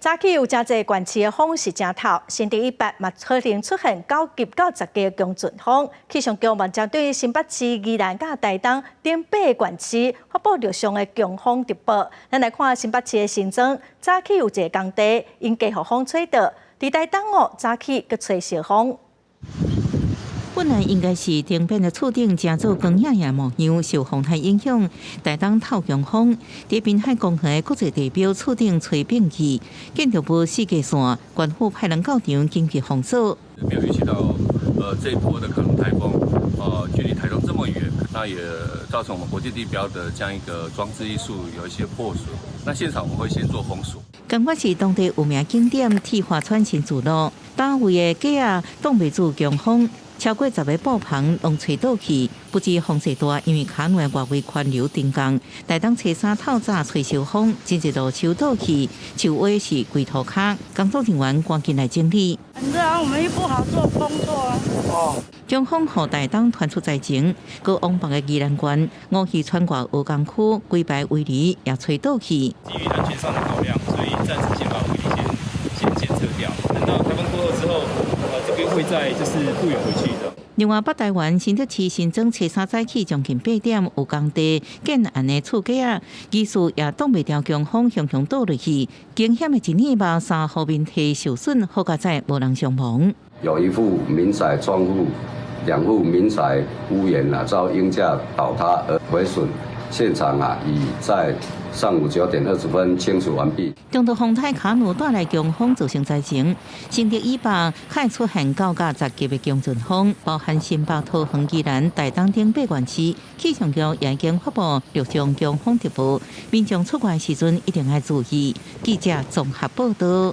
早起有真侪县市的风是正透，新竹以北嘛可能出现9级到10级的强阵风。气象局嘛针对新北市、宜兰甲台东等8个县市发布陆上的强风特报。咱来看新北市的新增，早起有一个工地因继续风吹到，伫台东早起佮吹小风。 本来应该是停变的厝顶正做光艳艳模样，受风台影响，台东透强风，伫滨海公园的国际地标厝顶吹变去，建筑部四界线官府派人到场紧急封锁。没有预期到这一波的可能台风，距离台东这么远，那也造成我们国际地标的这样一个装置艺术有一些破损。那现场我们会先做封锁。彰化市当地有名景点铁花川新竹路，单位的鸡啊挡不住强风。 超过10个布棚拢吹倒去，不止风势大，因为卡内外围环流顶降，台东车衫透早吹小风，真一路树倒去，树尾是龟头卡，工作人员赶紧来整理。很热啊，我们又不好做工作啊。哦。中风和台东传出灾情，搁往北的宜兰县五溪川外鹅冈区龟排围篱也吹倒去。基于安全上的考量，所以暂时先把围篱先检测掉，等到台风过后之后。 这边会再就是复原回去的。另外，北台湾新竹市新增车衫早起将近8点，有工地建安的厝架啊，技术也挡不掉强风向倒落去，惊险的一年吧，3户面体受损，好佳在无人伤亡。有一户民宅窗户，2户民宅屋檐遭鹰架倒塌而毁损。 现场已在上午9点20分清除完毕。中度风台卡努带来强风造成灾情，新竹以北开出现9到10级的强阵风，包含新北、桃园、宜兰、台东等8县市。气象局也已经发布陆上强风特报，民众出外时阵一定要注意。记者综合报道。